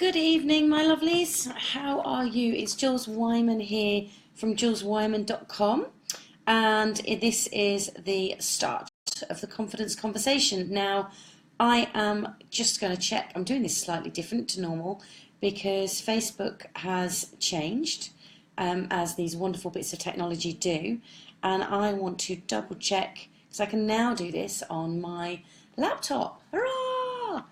Good evening, my lovelies. How are you? It's Jules Wyman here from juleswyman.com, and this is the start of the confidence conversation. Now, I am just going to check. I'm doing this slightly different to normal because Facebook has changed, as these wonderful bits of technology do, and I want to double check because I can now do this on my laptop. Hurrah!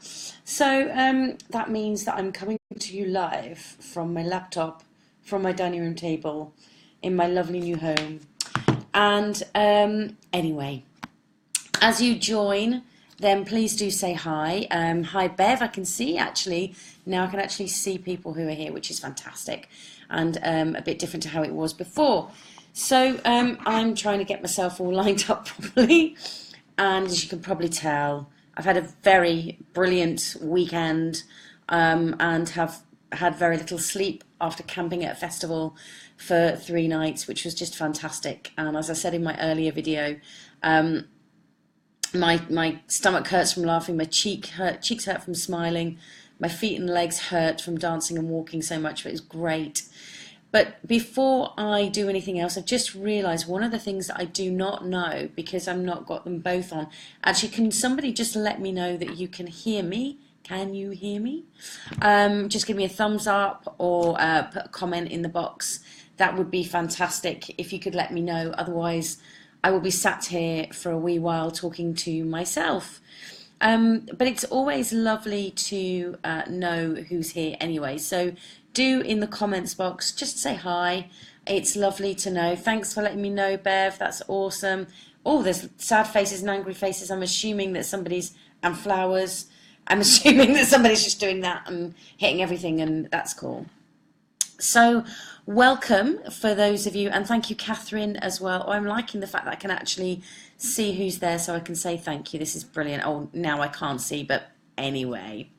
So that means that I'm coming to you live from my laptop, from my dining room table, in my lovely new home. And anyway, as you join, then please do say hi. Hi, Bev. I can see actually now. I can actually see people who are here, which is fantastic, and a bit different to how it was before. So I'm trying to get myself all lined up properly, and as you can probably tell, I've had a very brilliant weekend and have had very little sleep after camping at a festival for 3 nights, which was just fantastic. And as I said in my earlier video, my stomach hurts from laughing, my cheeks hurt from smiling, my feet and legs hurt from dancing and walking so much, but it was great. But before I do anything else, I've just realised one of the things that I do not know, because I've not got them both on. Actually, can somebody just let me know that you can hear me? Can you hear me? Just give me a thumbs up or put a comment in the box. That would be fantastic if you could let me know. Otherwise, I will be sat here for a wee while talking to myself. But it's always lovely to know who's here anyway. So do in the comments box, just say hi. It's lovely to know. Thanks for letting me know, Bev. That's awesome. Oh, there's sad faces and angry faces. I'm assuming that and flowers. I'm assuming that somebody's just doing that and hitting everything, and that's cool. So welcome for those of you, and thank you, Catherine, as well. Oh, I'm liking the fact that I can actually see who's there, so I can say thank you. This is brilliant. Oh, now I can't see, but anyway.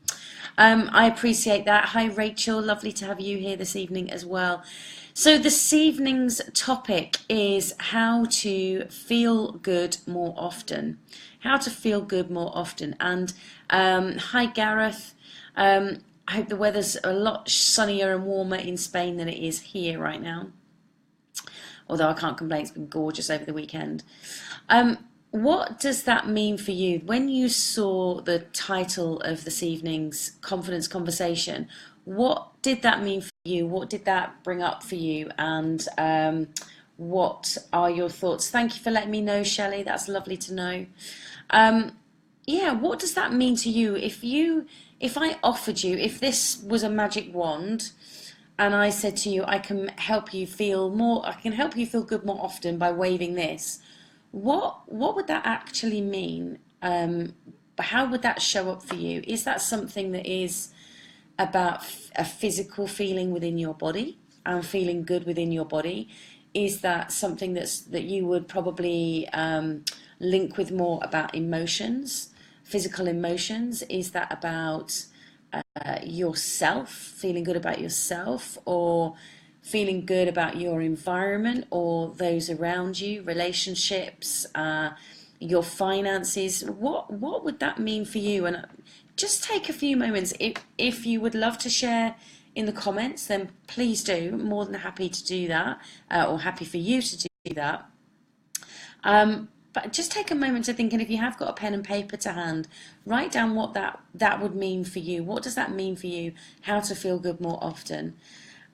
I appreciate that. Hi, Rachel. Lovely to have you here this evening as well. So this evening's topic is how to feel good more often. How to feel good more often. And hi, Gareth. I hope the weather's a lot sunnier and warmer in Spain than it is here right now. Although I can't complain, it's been gorgeous over the weekend. What does that mean for you? When you saw the title of this evening's confidence conversation, what did that mean for you? What did that bring up for you? And what are your thoughts? Thank you for letting me know, Shelley. That's lovely to know. Yeah, what does that mean to you? If I offered you, if this was a magic wand, and I said to you, I can help you feel good more often by waving this. What would that actually mean? How would that show up for you? Is that something that is about a physical feeling within your body and feeling good within your body? Is that something that you would probably link with more about emotions, physical emotions? Is that about yourself, feeling good about yourself, or feeling good about your environment or those around you, relationships, your finances? What would that mean for you? And just take a few moments. If you would love to share in the comments, then please do. I'm more than happy to do that, or happy for you to do that. But just take a moment to think, and if you have got a pen and paper to hand, write down what that would mean for you. What does that mean for you? How to feel good more often?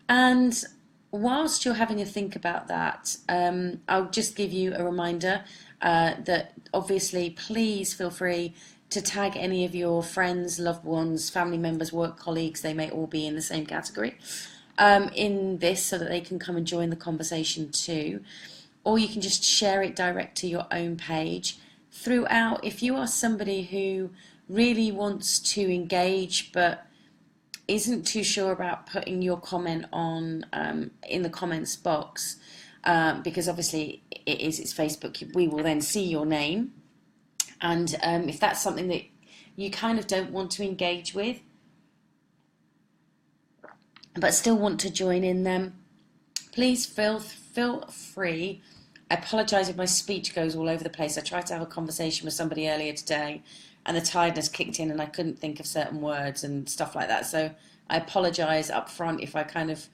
And whilst you're having a think about that, I'll just give you a reminder that obviously please feel free to tag any of your friends, loved ones, family members, work colleagues. They may all be in the same category in this, so that they can come and join the conversation too. Or you can just share it direct to your own page. Throughout, if you are somebody who really wants to engage but isn't too sure about putting your comment on in the comments box, because obviously it's Facebook, we will then see your name. And if that's something that you kind of don't want to engage with, but still want to join in them, please feel free. I apologise if my speech goes all over the place. I tried to have a conversation with somebody earlier today, and the tiredness kicked in and I couldn't think of certain words and stuff like that. So I apologise up front if I kind of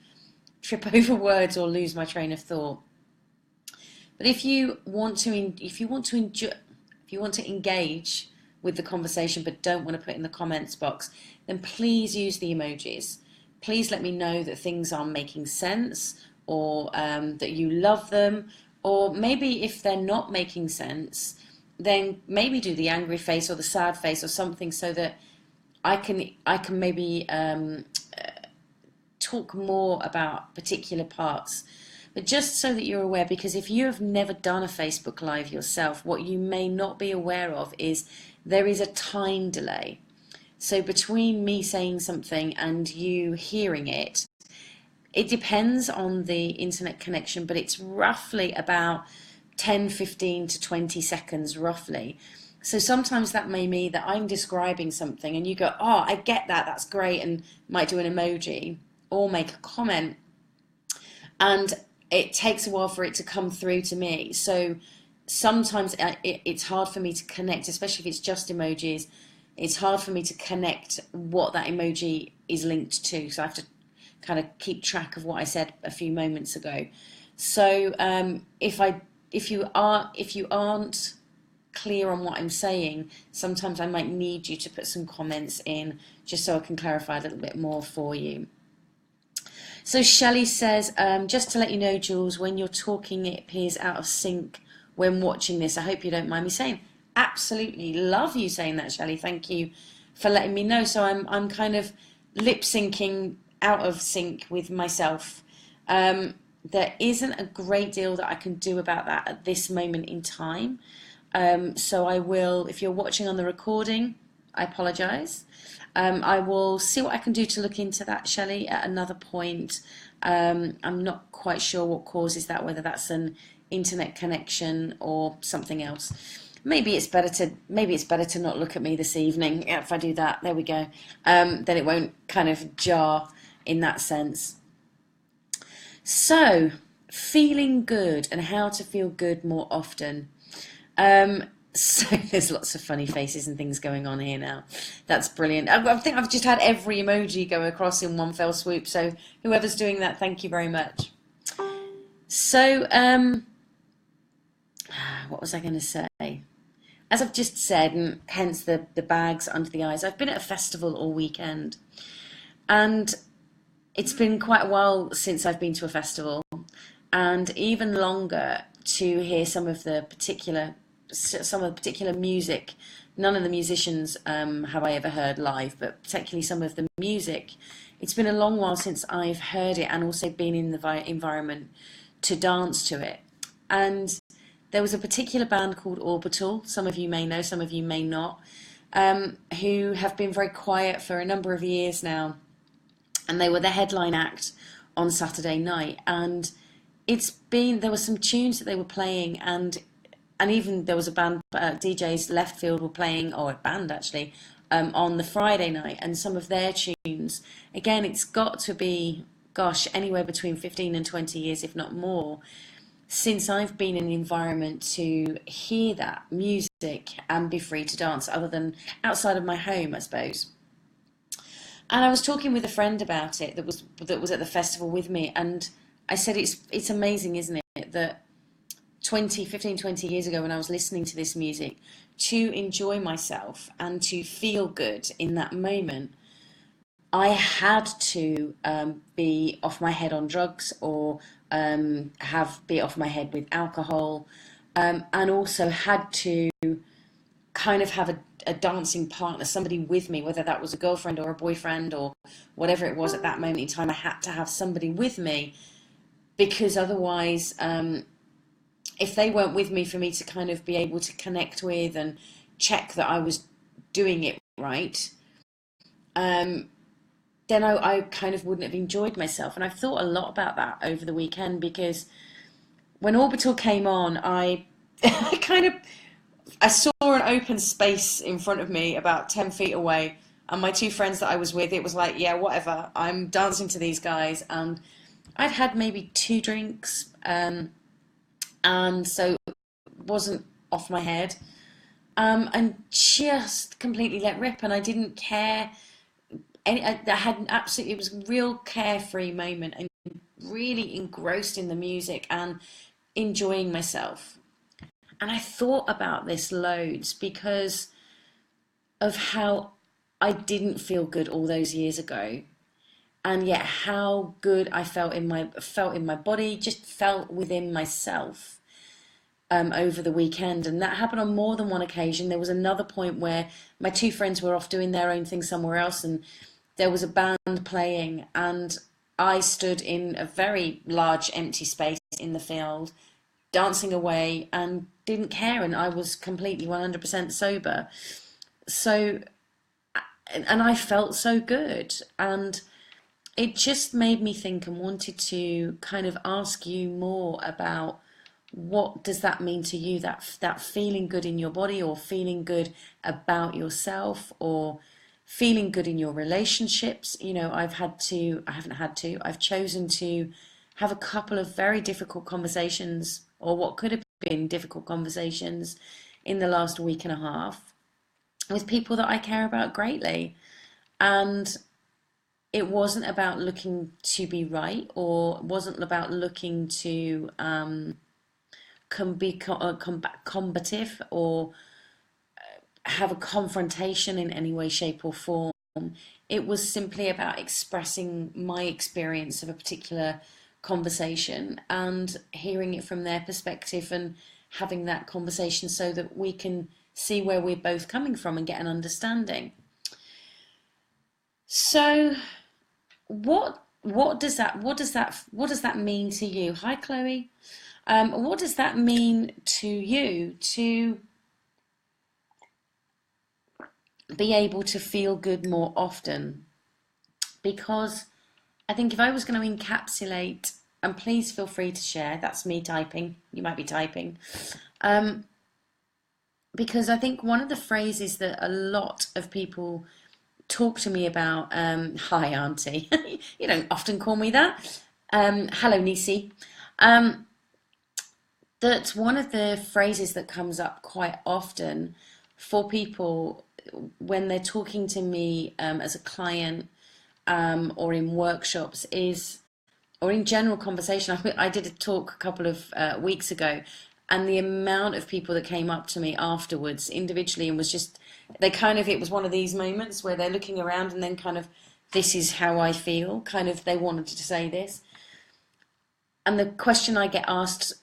trip over words or lose my train of thought. But if you want to engage with the conversation but don't want to put in the comments box, then please use the emojis. Please let me know that things are making sense, or that you love them, or maybe if they're not making sense, then maybe do the angry face or the sad face or something, so that I can maybe talk more about particular parts. But just so that you're aware, because if you have never done a Facebook Live yourself, what you may not be aware of is there is a time delay. So between me saying something and you hearing it, it depends on the internet connection, but it's roughly about 10, 15 to 20 seconds roughly. So sometimes that may mean that I'm describing something and you go, oh, I get that, that's great, and might do an emoji or make a comment. And it takes a while for it to come through to me. So sometimes it's hard for me to connect, especially if it's just emojis. It's hard for me to connect what that emoji is linked to. So I have to kind of keep track of what I said a few moments ago. So if you aren't clear on what I'm saying, sometimes I might need you to put some comments in just so I can clarify a little bit more for you. So Shelley says, just to let you know, Jules, when you're talking, it appears out of sync when watching this. I hope you don't mind me saying. Absolutely love you saying that, Shelley. Thank you for letting me know. So I'm kind of lip syncing out of sync with myself. There isn't a great deal that I can do about that at this moment in time. So I will, if you're watching on the recording, I apologise. I will see what I can do to look into that, Shelley, at another point. I'm not quite sure what causes that, whether that's an internet connection or something else. Maybe it's better to not look at me this evening. Yeah, if I do that, there we go. Then it won't kind of jar in that sense. So, feeling good and how to feel good more often. So there's lots of funny faces and things going on here now. That's brilliant. I think I've just had every emoji go across in one fell swoop. So whoever's doing that, thank you very much. So, what was I going to say? As I've just said, and hence the bags under the eyes, I've been at a festival all weekend. And it's been quite a while since I've been to a festival. And even longer to hear some of the particular music. None of the musicians have I ever heard live, but particularly some of the music. It's been a long while since I've heard it and also been in the environment to dance to it. And there was a particular band called Orbital, some of you may know, some of you may not, who have been very quiet for a number of years now. And they were the headline act on Saturday night. And there were some tunes that they were playing, and even there was a band, DJs Left Field were playing, or a band actually, on the Friday night, and some of their tunes, again, it's got to be, gosh, anywhere between 15 and 20 years, if not more, since I've been in an environment to hear that music and be free to dance, other than outside of my home, I suppose. And I was talking with a friend about it that was at the festival with me, and I said it's amazing, isn't it, that 15, 20 years ago when I was listening to this music, to enjoy myself and to feel good in that moment, I had to be off my head on drugs, or be off my head with alcohol, and also had to kind of have a dancing partner, somebody with me, whether that was a girlfriend or a boyfriend or whatever it was at that moment in time. I had to have somebody with me, because otherwise, if they weren't with me for me to kind of be able to connect with and check that I was doing it right, then I kind of wouldn't have enjoyed myself. And I've thought a lot about that over the weekend, because when Orbital came on, I saw an open space in front of me about 10 feet away, and my two friends that I was with, it was like, yeah, whatever, I'm dancing to these guys. And I'd had maybe 2 drinks, and so it wasn't off my head. and just completely let rip, and I didn't care. I had absolutely, it was a real carefree moment, and really engrossed in the music and enjoying myself. And I thought about this loads because of how I didn't feel good all those years ago, and yet how good I felt in my body, just felt within myself over the weekend. And that happened on more than one occasion. There was another point where my two friends were off doing their own thing somewhere else, and there was a band playing, and I stood in a very large empty space in the field, dancing away and didn't care, and I was completely 100% sober. So, and I felt so good, and it just made me think and wanted to kind of ask you more about what does that mean to you, that feeling good in your body, or feeling good about yourself, or feeling good in your relationships. I've chosen to have a couple of very difficult conversations, or what could have been difficult conversations, in the last week and a half with people that I care about greatly. And it wasn't about looking to be right, or wasn't about looking to be combative, or have a confrontation in any way, shape, or form. It was simply about expressing my experience of a particular conversation and hearing it from their perspective, and having that conversation so that we can see where we're both coming from and get an understanding. So, what does that mean to you? Hi, Chloe. What does that mean to you to be able to feel good more often? Because I think if I was going to encapsulate, and please feel free to share, that's me typing, you might be typing, um, because I think one of the phrases that a lot of people talk to me about, hi, Auntie, you don't often call me that, hello, Nisi, um, that one of the phrases that comes up quite often for people when they're talking to me as a client, or in workshops, is, or in general conversation. I did a talk a couple of weeks ago, and the amount of people that came up to me afterwards individually and was just, they kind of, it was one of these moments where they're looking around and then kind of, this is how I feel, kind of, they wanted to say this. And the question I get asked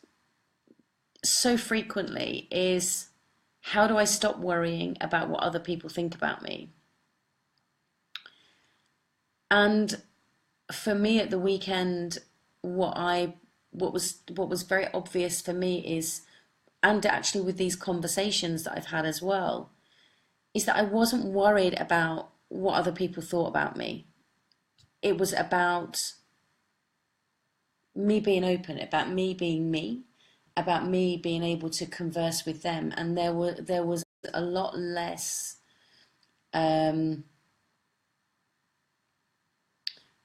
so frequently is, how do I stop worrying about what other people think about me? And for me at the weekend, what was very obvious for me is, and actually with these conversations that I've had as well, is that I wasn't worried about what other people thought about me. It was about me being open, about me being me, about me being able to converse with them, and there was a lot less um,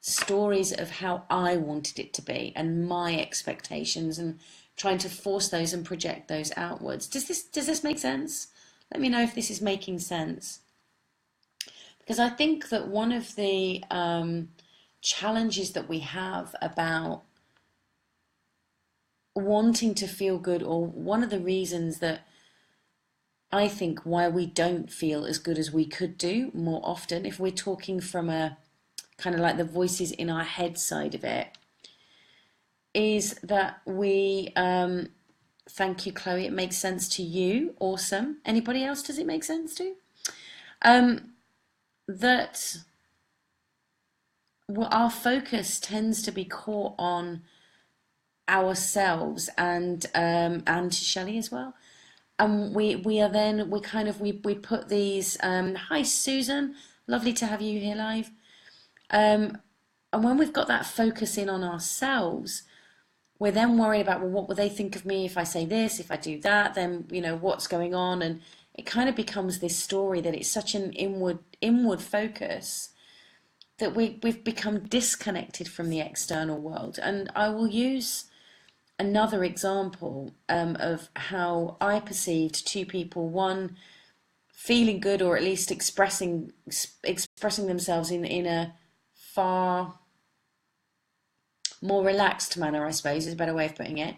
stories of how I wanted it to be and my expectations, and trying to force those and project those outwards. Does this make sense? Let me know if this is making sense. Because I think that one of the challenges that we have about wanting to feel good, or one of the reasons that I think why we don't feel as good as we could do more often, if we're talking from a kind of like the voices in our head side of it, is that thank you, Chloe, it makes sense to you. Awesome. Anybody else does it make sense to? Um, that our focus tends to be caught on ourselves, and Shelley as well. And we are then, we kind of, we put these, hi Susan, lovely to have you here live. And when we've got that focus in on ourselves, we're then worried about, well, what will they think of me if I say this, if I do that, then, what's going on? And it kind of becomes this story that it's such an inward focus that we've become disconnected from the external world. And I will use another example of how I perceived two people. One feeling good, or at least expressing themselves in a far more relaxed manner, I suppose is a better way of putting it.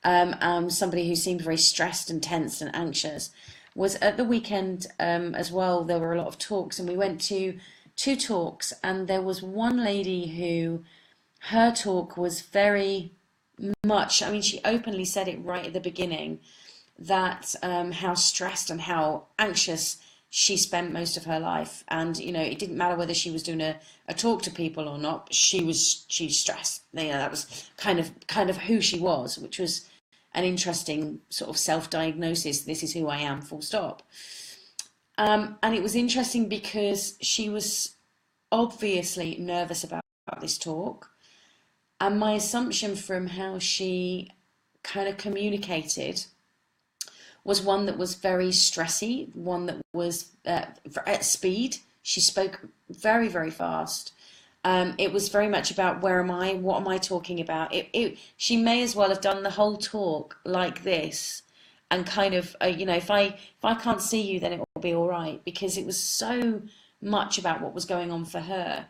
Somebody who seemed very stressed and tense and anxious was at the weekend as well. There were a lot of talks, and we went to two talks, and there was one lady who her talk was very much, I mean, she openly said it right at the beginning that how stressed and how anxious she spent most of her life. And, you know, it didn't matter whether she was doing a talk to people or not, she's stressed. You know, that was kind of who she was, which was an interesting sort of self-diagnosis. This is who I am, full stop. And it was interesting because she was obviously nervous about this talk. And my assumption from how she kind of communicated was one that was very stressy, one that was at speed. She spoke very, very fast. It was very much about where am I, what am I talking about. She may as well have done the whole talk like this, and kind of, you know, if I can't see you, then it will be all right, because it was so much about what was going on for her.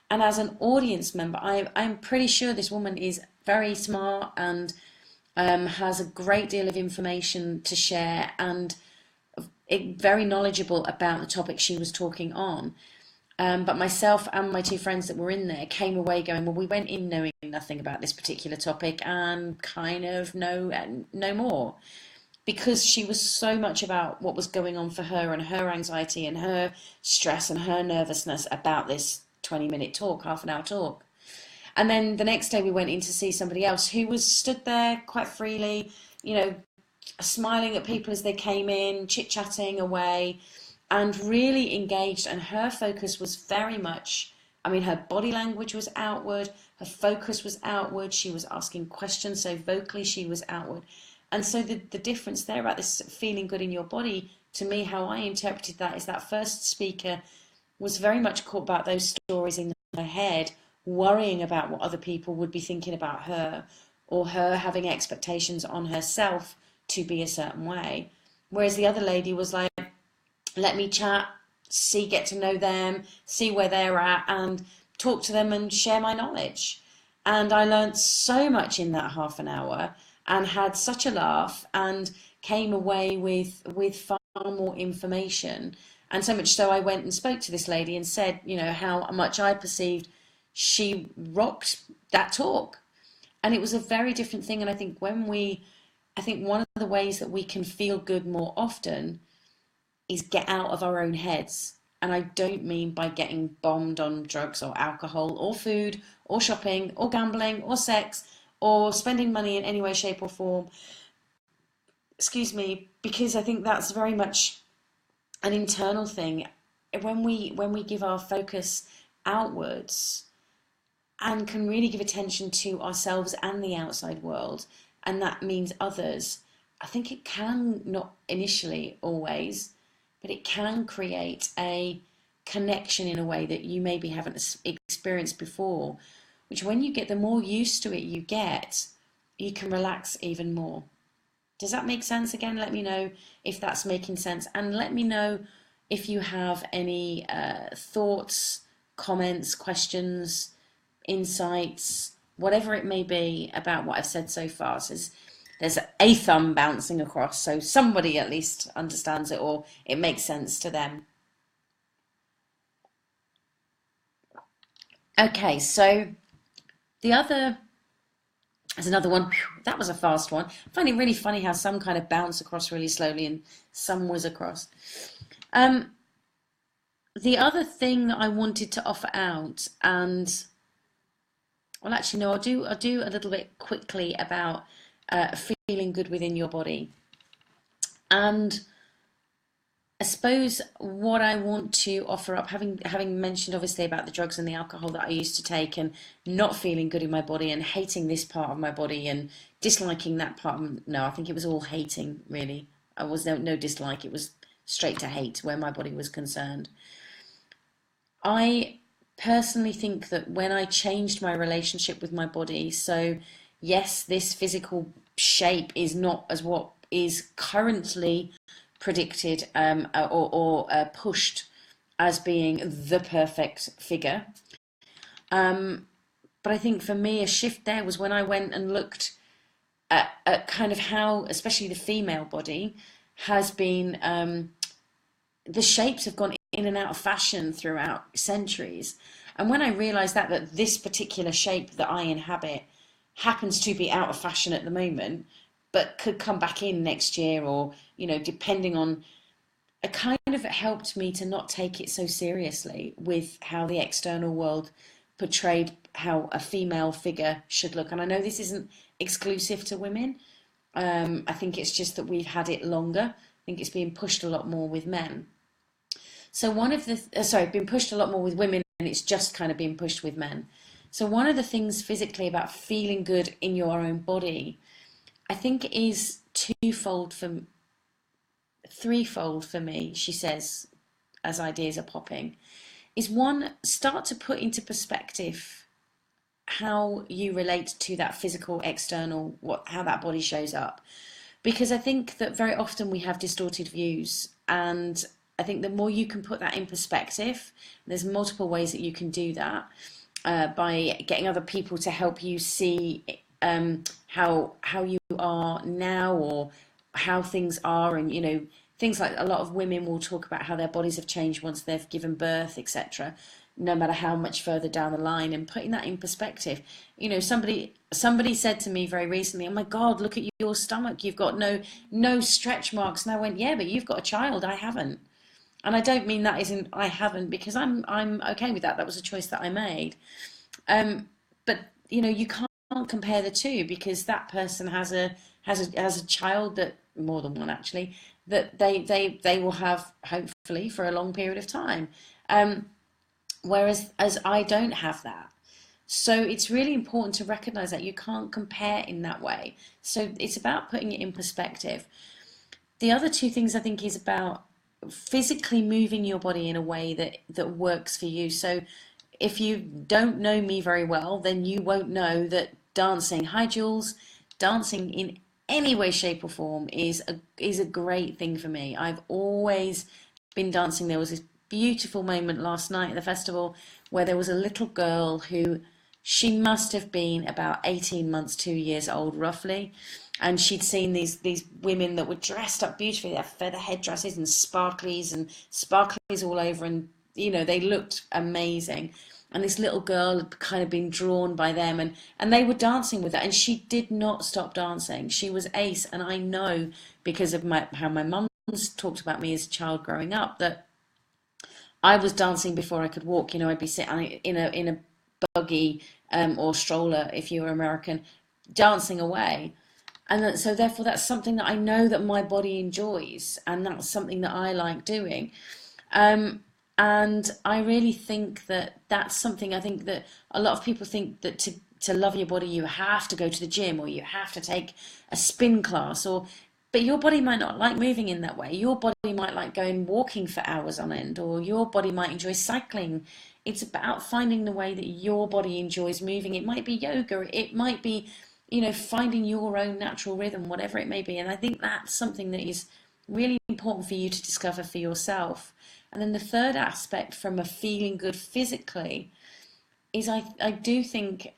And as an audience member, I'm pretty sure this woman is very smart and has a great deal of information to share, and very knowledgeable about the topic she was talking on. But myself and my two friends that were in there came away going, well, we went in knowing nothing about this particular topic and kind of no more, because she was so much about what was going on for her and her anxiety and her stress and her nervousness about this 20-minute talk, half an hour talk. And then the next day we went in to see somebody else who was stood there quite freely, you know, smiling at people as they came in, chit-chatting away, and really engaged. And her focus was very much, I mean, her body language was outward, her focus was outward, she was asking questions, so vocally she was outward. And so the difference there about this feeling good in your body, to me, how I interpreted that is that first speaker was very much caught about those stories in her head, worrying about what other people would be thinking about her, or her having expectations on herself to be a certain way. Whereas the other lady was like, let me chat, get to know them, see where they're at, and talk to them and share my knowledge. And I learned so much in that half an hour and had such a laugh and came away with far more information. And so much so I went and spoke to this lady and said, you know, how much I perceived she rocked that talk. And it was a very different thing. And I think I think one of the ways that we can feel good more often is get out of our own heads. And I don't mean by getting bombed on drugs or alcohol or food or shopping or gambling or sex or spending money in any way, shape or form. Excuse me, because I think that's very much an internal thing. When we give our focus outwards and can really give attention to ourselves and the outside world, and that means others, I think it can, not initially always, but it can create a connection in a way that you maybe haven't experienced before, which when you get, the more used to it you get, you can relax even more. Does that make sense? Again, let me know if that's making sense, and let me know if you have any thoughts, comments, questions, insights, whatever it may be about what I've said so far. So there's a thumb bouncing across, so somebody at least understands it or it makes sense to them. Okay, so there's another one. Whew, that was a fast one. I find it really funny how some kind of bounce across really slowly and some whiz across. Um, the other thing that I wanted to offer out, and well, actually, no, I'll do a little bit quickly about feeling good within your body. And I suppose what I want to offer up, having mentioned obviously about the drugs and the alcohol that I used to take, and not feeling good in my body and hating this part of my body and disliking that part. No, I think it was all hating, really. I was no dislike. It was straight to hate where my body was concerned. I personally think that when I changed my relationship with my body, so yes, this physical shape is not as what is currently predicted or pushed as being the perfect figure. But I think for me, a shift there was when I went and looked at kind of how, especially the female body, has been, the shapes have gone in and out of fashion throughout centuries. And when I realised that this particular shape that I inhabit happens to be out of fashion at the moment, but could come back in next year, or depending on, it kind of helped me to not take it so seriously with how the external world portrayed how a female figure should look. And I know this isn't exclusive to women. I think it's just that we've had it longer. I think it's being pushed a lot more with men. So one of the, been pushed a lot more with women, and it's just kind of being pushed with men. So one of the things physically about feeling good in your own body, I think is threefold for me, she says, as ideas are popping, is one, start to put into perspective how you relate to that physical external, how that body shows up. Because I think that very often we have distorted views, and I think the more you can put that in perspective, there's multiple ways that you can do that, by getting other people to help you see how you are now, or how things are. And things like, a lot of women will talk about how their bodies have changed once they've given birth, etc., no matter how much further down the line. And putting that in perspective, somebody said to me very recently, "Oh my God, look at your stomach, you've got no stretch marks." And I went, "Yeah, but you've got a child, I haven't." And I don't mean that isn't, I haven't, because I'm okay with that. That was a choice that I made. But you can't compare the two, because that person has a child, that, more than one actually, that they will have, hopefully, for a long period of time. Whereas I don't have that. So it's really important to recognize that you can't compare in that way. So it's about putting it in perspective. The other two things, I think, is about physically moving your body in a way that works for you. So if you don't know me very well, then you won't know that dancing, hi Jules, dancing in any way, shape or form is a great thing for me. I've always been dancing. There was this beautiful moment last night at the festival where there was a little girl who, she must have been about 18 months, 2 years old roughly, and she'd seen these women that were dressed up beautifully. They had feather headdresses and sparklies all over, and they looked amazing. And this little girl had kind of been drawn by them, and they were dancing with her, and she did not stop dancing. She was ace. And I know, because of how my mum's talked about me as a child growing up, that I was dancing before I could walk. I'd be sitting in a buggy, or stroller if you were American, dancing away. And so therefore that's something that I know that my body enjoys, and that's something that I like doing. And I really think that that's something, I think that a lot of people think that to love your body, you have to go to the gym, or you have to take a spin class, but your body might not like moving in that way. Your body might like going walking for hours on end, or your body might enjoy cycling. It's about finding the way that your body enjoys moving. It might be yoga, it might be, finding your own natural rhythm, whatever it may be. And I think that's something that is really important for you to discover for yourself. And then the third aspect, from a feeling good physically, is I do think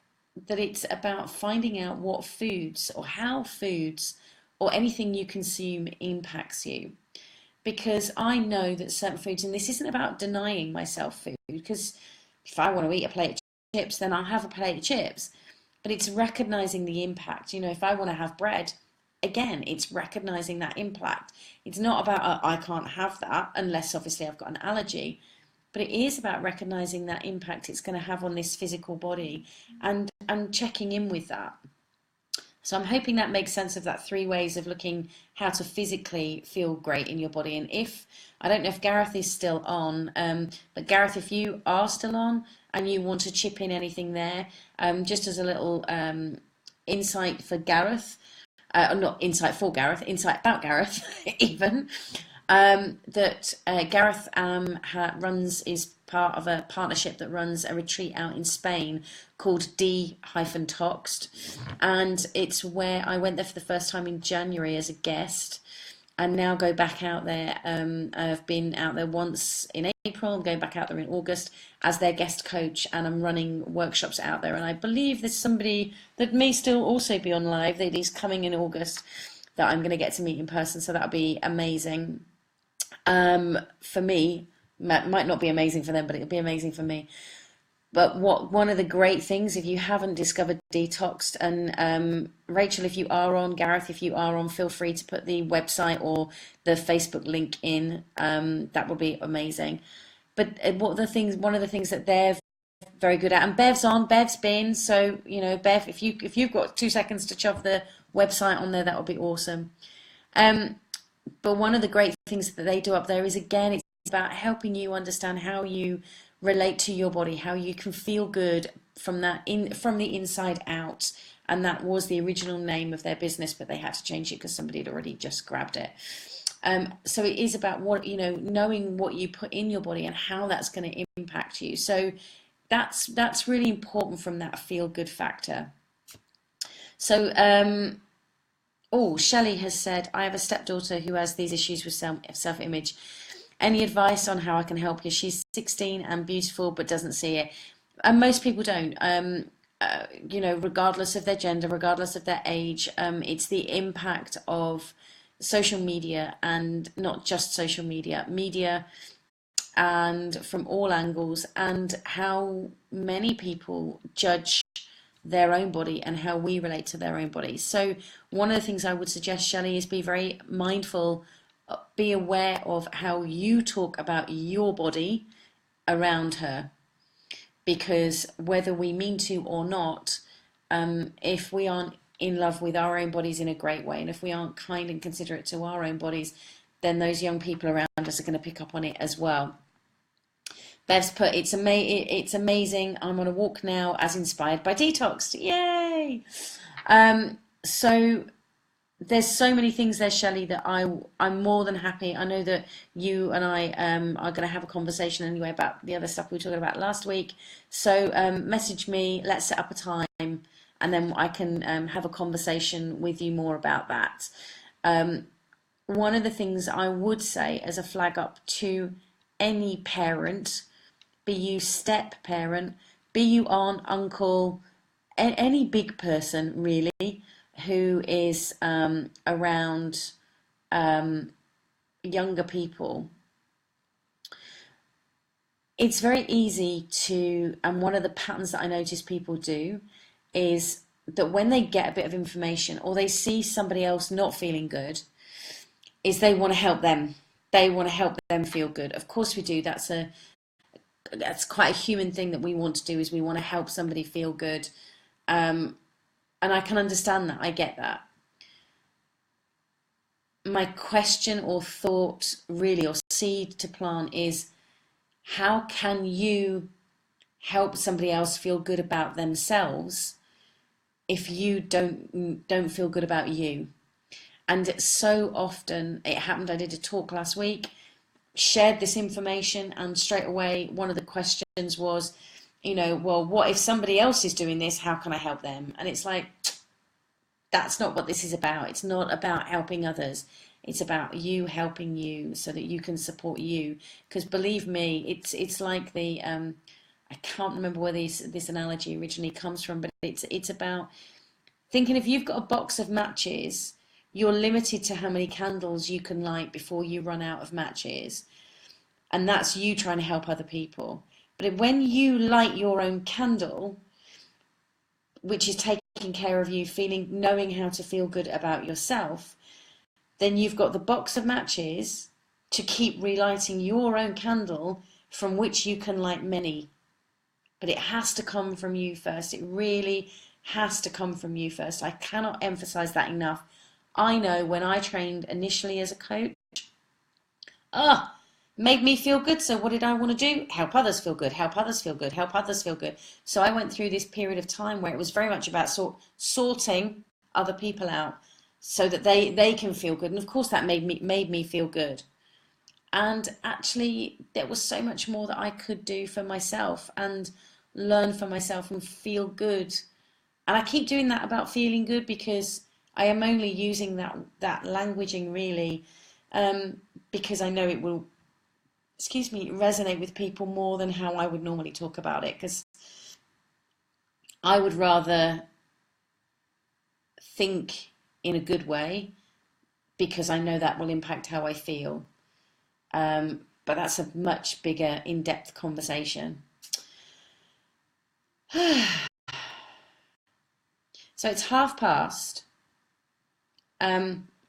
that it's about finding out what foods, or how foods, or anything you consume impacts you. Because I know that certain foods, and this isn't about denying myself food, because if I want to eat a plate of chips, then I'll have a plate of chips. But it's recognizing the impact. If I want to have bread, again, it's recognizing that impact. It's not about, I can't have that unless obviously I've got an allergy. But it is about recognizing that impact it's going to have on this physical body, and checking in with that. So I'm hoping that makes sense of that 3 ways of looking how to physically feel great in your body. And I don't know if Gareth is still on, but Gareth, if you are still on and you want to chip in anything there, just as a little insight for Gareth, not insight for Gareth, insight about Gareth even, that Gareth is part of a partnership that runs a retreat out in Spain called D-Toxed, and it's where I went there for the first time in January as a guest, and now go back out there. I've been out there once in April, I'm going back out there in August as their guest coach, and I'm running workshops out there. And I believe there's somebody that may still also be on live that is coming in August that I'm going to get to meet in person, so that'll be amazing. For me, might not be amazing for them, but it'll be amazing for me. But one of the great things, if you haven't discovered Detoxed, and Rachel, if you are on, Gareth, if you are on, feel free to put the website or the Facebook link in. That would be amazing. But one of the things that they're very good at, and Bev's on, Bev's been, so Bev, if you've got 2 seconds to shove the website on there, that would be awesome. But one of the great things that they do up there is, again, it's about helping you understand how you relate to your body, how you can feel good from the inside out. And that was the original name of their business, but they had to change it because somebody had already just grabbed it. So it is about knowing what you put in your body and how that's going to impact you. So that's really important from that feel good factor. So Shelley has said, I have a stepdaughter who has these issues with self-image. Any advice on how I can help her? She's 16 and beautiful, but doesn't see it. And most people don't. Regardless of their gender, regardless of their age, it's the impact of social media, and not just social media, and from all angles, and how many people judge their own body and how we relate to their own bodies. So one of the things I would suggest, Shelley, is be very mindful, be aware of how you talk about your body around her, because whether we mean to or not, if we aren't in love with our own bodies in a great way, and if we aren't kind and considerate to our own bodies, then those young people around us are going to pick up on it as well. Bev's put, it's amazing. I'm on a walk now, as inspired by Detox. Yay! So there's so many things there, Shelley, that I'm more than happy. I know that you and I are going to have a conversation anyway about the other stuff we were talking about last week. So message me, let's set up a time, and then I can have a conversation with you more about that. One of the things I would say as a flag up to any parent, be you step parent, be you aunt, uncle, any big person really, who is around younger people, it's very easy to, and one of the patterns that I notice people do is that when they get a bit of information or they see somebody else not feeling good, is they want to help them. They want to help them feel good. Of course we do. That's quite a human thing that we want to do, is we want to help somebody feel good. And I can understand that. I get that. My question or thought really, or seed to plant, is how can you help somebody else feel good about themselves if you don't feel good about you? And so often it happened. I did a talk last week, shared this information, and straight away one of the questions was, well, what if somebody else is doing this? How can I help them? And it's like, that's not what this is about. It's not about helping others. It's about you helping you so that you can support you. Because believe me, it's like the I can't remember where this analogy originally comes from, but it's about thinking, if you've got a box of matches, you're limited to how many candles you can light before you run out of matches. And that's you trying to help other people. But when you light your own candle, which is taking care of you, knowing how to feel good about yourself, then you've got the box of matches to keep relighting your own candle, from which you can light many. But it has to come from you first. It really has to come from you first. I cannot emphasize that enough. I know when I trained initially as a coach, made me feel good. So what did I want to do? Help others feel good, help others feel good, help others feel good. So I went through this period of time where it was very much about sorting other people out so that they can feel good. And of course that made me feel good. And actually there was so much more that I could do for myself and learn for myself and feel good. And I keep doing that about feeling good, because I am only using that languaging really because I know it will, excuse me, resonate with people more than how I would normally talk about it, because I would rather think in a good way because I know that will impact how I feel. But that's a much bigger, in-depth conversation. So it's 1:30.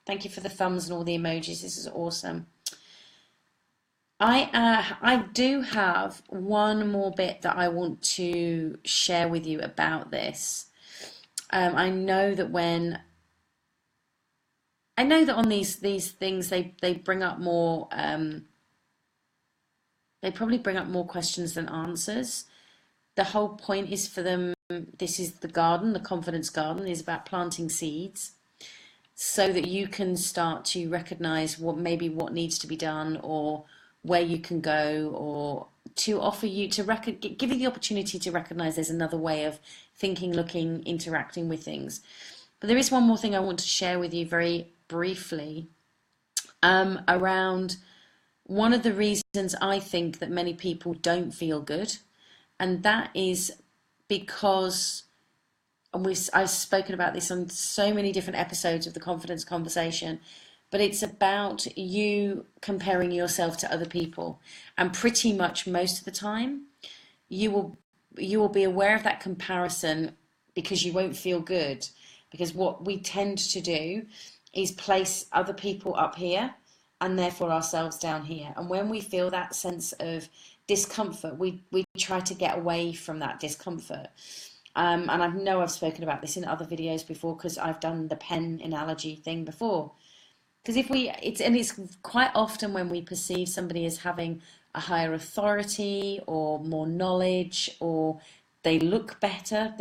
Thank you for the thumbs and all the emojis. This is awesome. I do have one more bit that I want to share with you about this. I know that on these things they bring up more. They probably bring up more questions than answers. The whole point is for them. This is the garden, the confidence garden, is about planting seeds, so that you can start to recognize what needs to be done, or where you can go, or to offer you to give you the opportunity to recognize there's another way of thinking, looking, interacting with things. But there is one more thing I want to share with you very briefly, around one of the reasons I think that many people don't feel good, and that is because, and I've spoken about this on so many different episodes of the Confidence Conversation, but it's about you comparing yourself to other people, and pretty much most of the time you will be aware of that comparison because you won't feel good, because what we tend to do is place other people up here and therefore ourselves down here. And when we feel that sense of discomfort, we try to get away from that discomfort. And I know I've spoken about this in other videos before, because I've done the pen analogy thing before. Because it's quite often when we perceive somebody as having a higher authority or more knowledge, or they look better,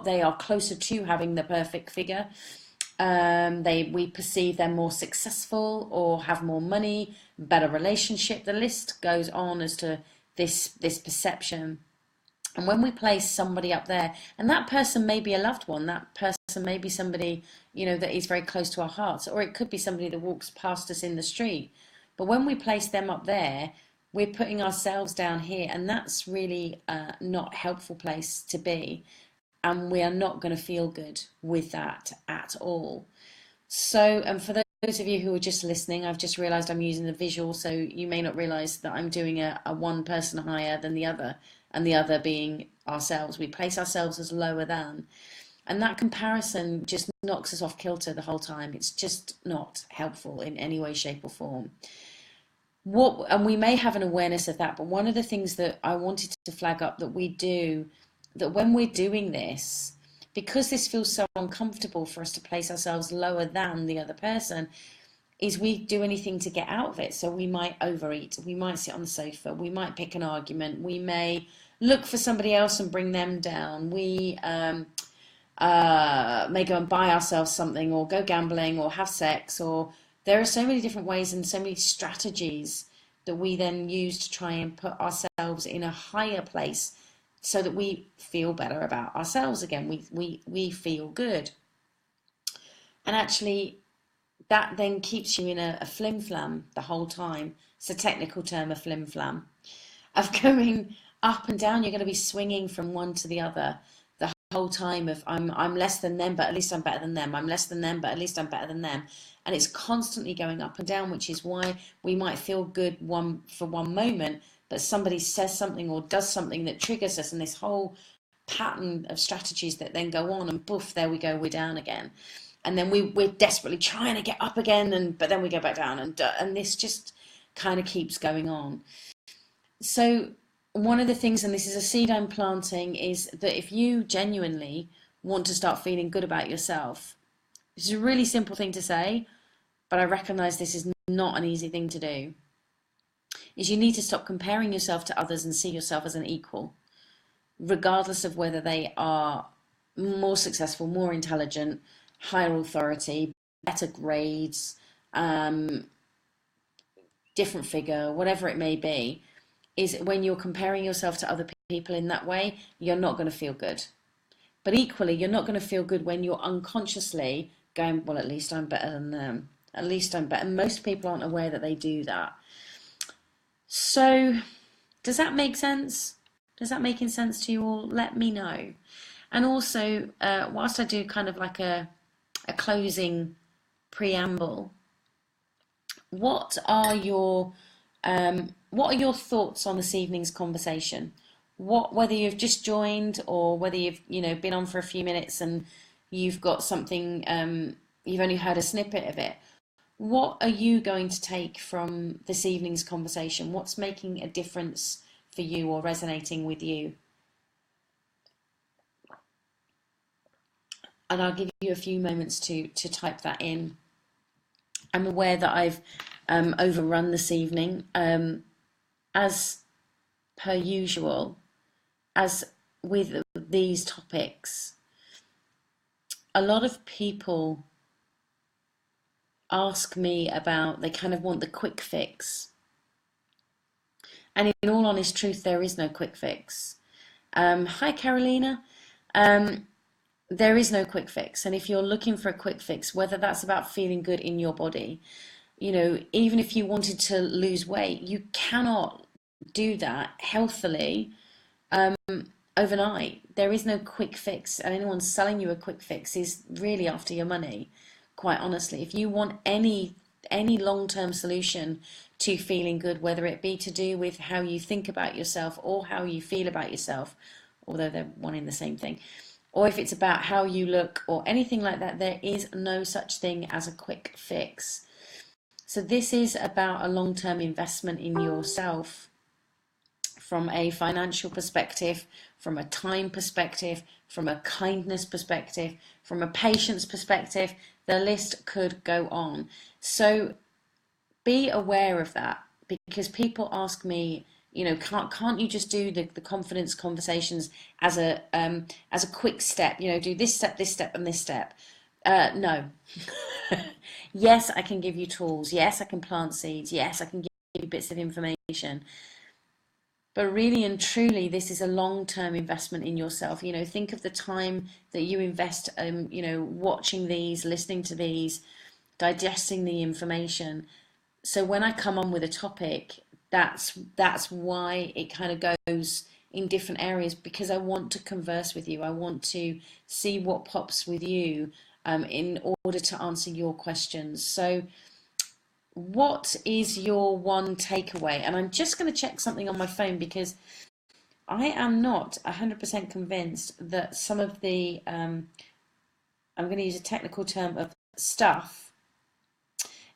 they are closer to having the perfect figure. We perceive they're more successful or have more money, better relationship. The list goes on as to this perception. And when we place somebody up there, and that person may be a loved one, that person may be somebody, that is very close to our hearts, or it could be somebody that walks past us in the street. But when we place them up there, we're putting ourselves down here, and that's really not a helpful place to be. And we are not going to feel good with that at all. So, and for those of you who are just listening, I've just realized I'm using the visual, so you may not realize that I'm doing a one person higher than the other, and the other being ourselves. We place ourselves as lower than, and that comparison just knocks us off kilter the whole time. It's just not helpful in any way, shape, or form. And we may have an awareness of that, but one of the things that I wanted to flag up that we do, that when we're doing this, because this feels so uncomfortable for us to place ourselves lower than the other person, is we do anything to get out of it. So we might overeat, we might sit on the sofa, we might pick an argument, we may look for somebody else and bring them down, we may go and buy ourselves something, or go gambling, or have sex, or there are so many different ways and so many strategies that we then use to try and put ourselves in a higher place, so that we feel better about ourselves again. We feel good. And actually, that then keeps you in a flim-flam the whole time. It's a technical term, a flim-flam, of going up and down. You're going to be swinging from one to the other the whole time, of I'm less than them, but at least I'm better than them. I'm less than them, but at least I'm better than them. And it's constantly going up and down, which is why we might feel good for one moment, but somebody says something or does something that triggers us, and this whole pattern of strategies that then go on, and poof, there we go, we're down again. And then we're desperately trying to get up again, but then we go back down, and this just kind of keeps going on. So one of the things, and this is a seed I'm planting, is that if you genuinely want to start feeling good about yourself, which is a really simple thing to say, but I recognize this is not an easy thing to do, is you need to stop comparing yourself to others and see yourself as an equal, regardless of whether they are more successful, more intelligent, higher authority, better grades, different figure, whatever it may be. Is when you're comparing yourself to other people in that way, you're not going to feel good. But equally, you're not going to feel good when you're unconsciously going, well, at least I'm better than them. At least don't, but most people aren't aware that they do that. So does that make sense? Does that making sense to you all? Let me know. And also, whilst I do kind of like a closing preamble, what are your thoughts on this evening's conversation? Whether you've just joined or whether you've been on for a few minutes and you've got something, you've only heard a snippet of it. What are you going to take from this evening's conversation? What's making a difference for you or resonating with you? And I'll give you a few moments to type that in. I'm aware that I've overrun this evening, as per usual, as with these topics. A lot of people ask me about, they kind of want the quick fix. And in all honest truth, there is no quick fix. Hi, Carolina. There is no quick fix. And if you're looking for a quick fix, whether that's about feeling good in your body, even if you wanted to lose weight, you cannot do that healthily overnight. There is no quick fix, and anyone selling you a quick fix is really after your money, quite honestly. If you want any long-term solution to feeling good, whether it be to do with how you think about yourself or how you feel about yourself, although they're one in the same thing, or if it's about how you look or anything like that, there is no such thing as a quick fix. So this is about a long-term investment in yourself, from a financial perspective, from a time perspective, from a kindness perspective, from a patience perspective. The list could go on. So be aware of that, because people ask me, can't you just do the confidence conversations as a quick step, do this step, and this step? No. Yes, I can give you tools. Yes, I can plant seeds. Yes, I can give you bits of information. But really and truly, this is a long-term investment in yourself. Think of the time that you invest, watching these, listening to these, digesting the information. So when I come on with a topic, that's why it kind of goes in different areas, because I want to converse with you. I want to see what pops with you in order to answer your questions. So what is your one takeaway? And I'm just going to check something on my phone, because I am not 100% convinced that some of the, I'm going to use a technical term of stuff,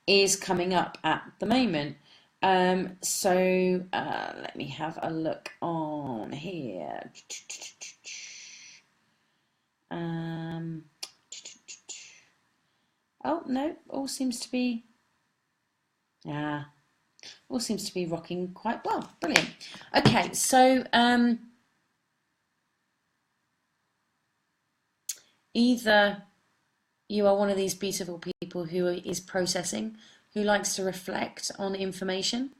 is coming up at the moment. So let me have a look on here. Oh no, all seems to be rocking quite well. Brilliant. Okay, so either you are one of these beautiful people who is processing, who likes to reflect on information.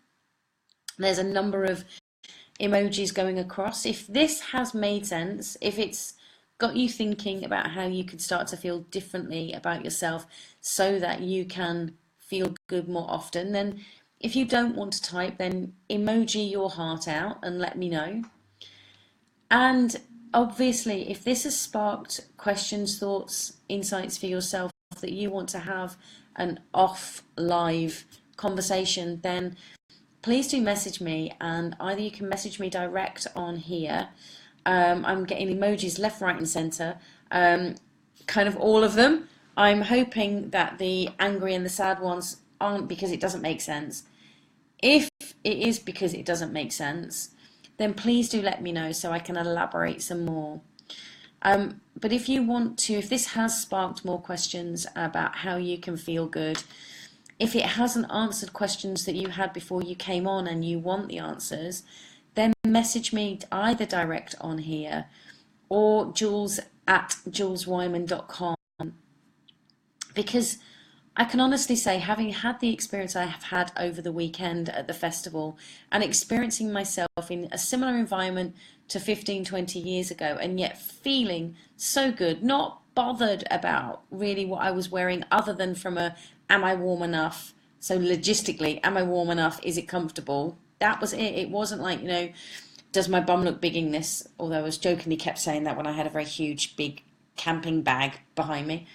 There's a number of emojis going across. If this has made sense, if it's got you thinking about how you could start to feel differently about yourself so that you can feel good more often, then if you don't want to type, then emoji your heart out and let me know. And obviously, if this has sparked questions, thoughts, insights for yourself that you want to have an off live conversation, then please do message me, and either you can message me direct on here. I'm getting emojis left, right and centre, kind of all of them. I'm hoping that the angry and the sad ones aren't because it doesn't make sense. If it is because it doesn't make sense, then please do let me know so I can elaborate some more. But if you want to, if this has sparked more questions about how you can feel good, if it hasn't answered questions that you had before you came on and you want the answers, then message me either direct on here or jules@juleswyman.com, because I can honestly say, having had the experience I have had over the weekend at the festival and experiencing myself in a similar environment to 15, 20 years ago, and yet feeling so good, not bothered about really what I was wearing, other than from a, am I warm enough? So logistically, am I warm enough? Is it comfortable? That was it. It wasn't like, does my bum look big in this? Although I was jokingly kept saying that when I had a very huge, big camping bag behind me.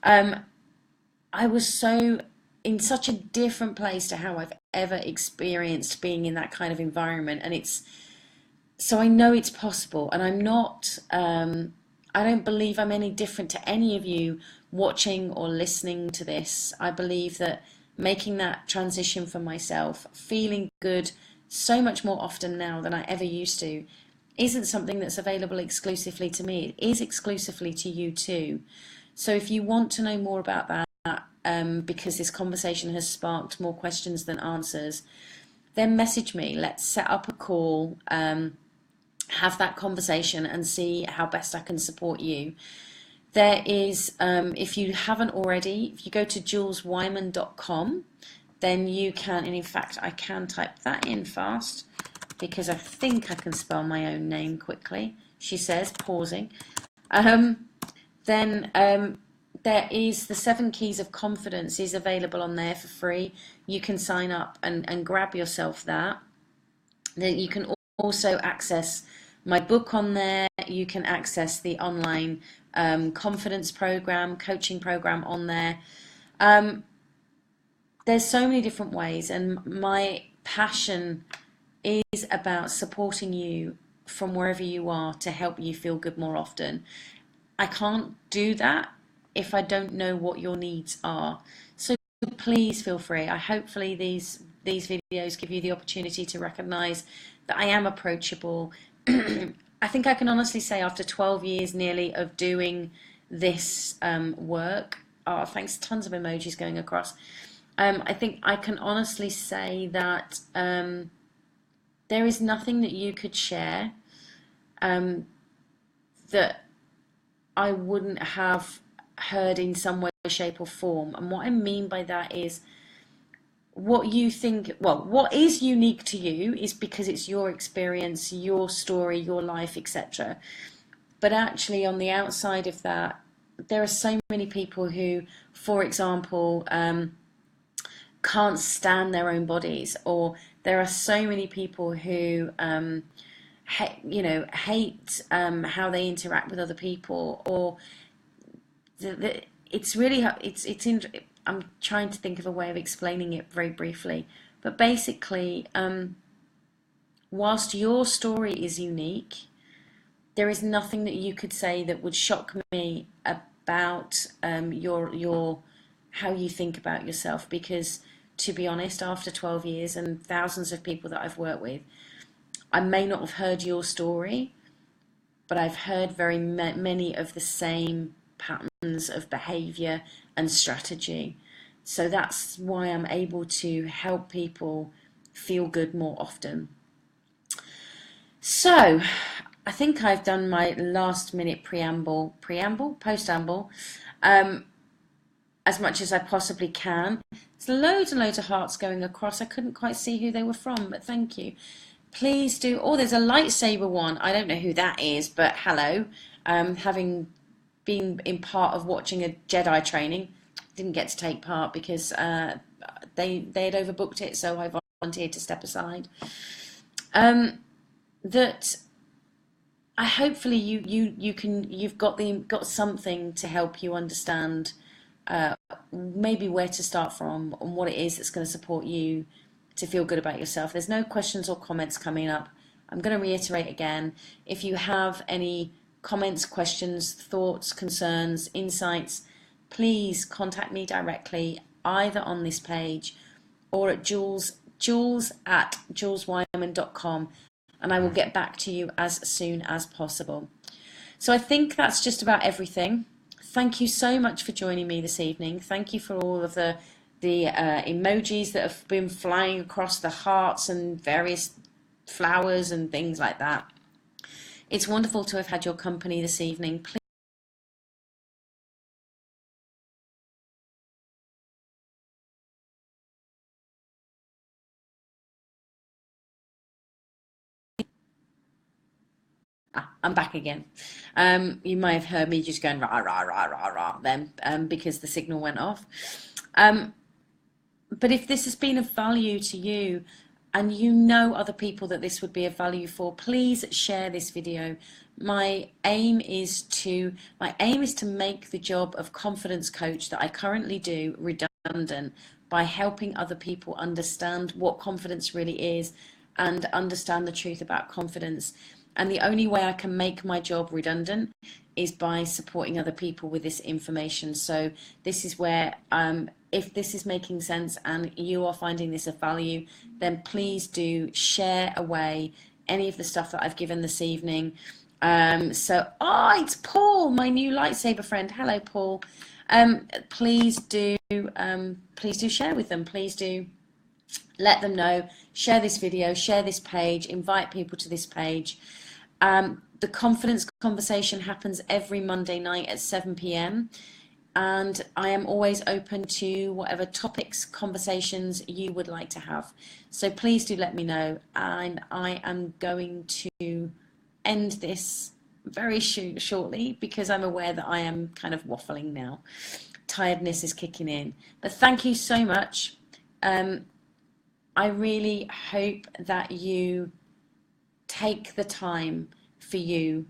I was so in such a different place to how I've ever experienced being in that kind of environment. And so I know it's possible. And I don't believe I'm any different to any of you watching or listening to this. I believe that making that transition for myself, feeling good so much more often now than I ever used to, isn't something that's available exclusively to me. It is exclusively to you too. So if you want to know more about that, because this conversation has sparked more questions than answers, then message me. Let's set up a call, have that conversation and see how best I can support you. There is, if you haven't already, if you go to juleswyman.com, then you can, and in fact I can type that in fast because I think I can spell my own name quickly, she says, pausing. Then there is the 7 Keys of Confidence is available on there for free. You can sign up and grab yourself that. Then you can also access my book on there. You can access the online confidence program, coaching program on there. There's so many different ways, and my passion is about supporting you from wherever you are to help you feel good more often. I can't do that if I don't know what your needs are. So please feel free. Hopefully these videos give you the opportunity to recognize that I am approachable. I think I can honestly say after 12 years nearly of doing this work, thanks, tons of emojis going across. I think I can honestly say that there is nothing that you could share that I wouldn't have heard in some way, shape or form. And what I mean by that is what you think, well, what is unique to you is because it's your experience, your story, your life, etc. But actually on the outside of that, there are so many people who, for example, can't stand their own bodies, or there are so many people who hate how they interact with other people, or it's really I'm trying to think of a way of explaining it very briefly, but basically, whilst your story is unique, there is nothing that you could say that would shock me about your how you think about yourself, because to be honest, after 12 years and thousands of people that I've worked with, I may not have heard your story, but I've heard very many of the same patterns of behavior and strategy. So that's why I'm able to help people feel good more often. So I think I've done my last minute postamble, as much as I possibly can. There's loads and loads of hearts going across. I couldn't quite see who they were from, but thank you. Please do. Oh, there's a lightsaber one. I don't know who that is, but hello. Having been in part of watching a Jedi training, didn't get to take part because they had overbooked it, so I volunteered to step aside. That I hopefully you've got something to help you understand maybe where to start from and what it is that's going to support you to feel good about yourself. There's no questions or comments coming up. I'm going to reiterate again. If you have any comments, questions, thoughts, concerns, insights, please contact me directly either on this page or at jules@juleswyman.com, and I will get back to you as soon as possible. So I think that's just about everything. Thank you so much for joining me this evening. Thank you for all of the emojis that have been flying across, the hearts and various flowers and things like that. It's wonderful to have had your company this evening. Please I'm back again. You may have heard me just going rah, rah, rah, rah, rah then because the signal went off. But if this has been of value to you and you know other people that this would be of value for, please share this video. My aim is to make the job of confidence coach that I currently do redundant by helping other people understand what confidence really is and understand the truth about confidence. And the only way I can make my job redundant is by supporting other people with this information. So this is where, if this is making sense and you are finding this of value, then please do share away any of the stuff that I've given this evening. It's Paul, my new lightsaber friend. Hello, Paul. Please do share with them. Please do let them know. Share this video, share this page, invite people to this page. The confidence conversation happens every Monday night at 7 p.m. and I am always open to whatever topics, conversations you would like to have. So please do let me know, and I am going to end this very shortly because I'm aware that I am kind of waffling now. Tiredness is kicking in. But thank you so much. I really hope that you take the time for you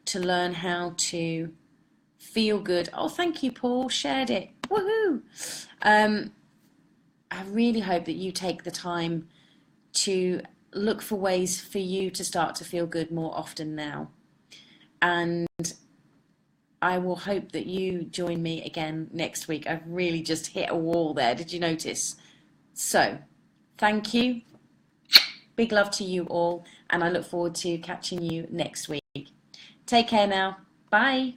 to learn how to feel good. Oh, thank you, Paul. Shared it. Woohoo! I really hope that you take the time to look for ways for you to start to feel good more often now. And I will hope that you join me again next week. I've really just hit a wall there. Did you notice? So, thank you. Big love to you all, and I look forward to catching you next week. Take care now. Bye.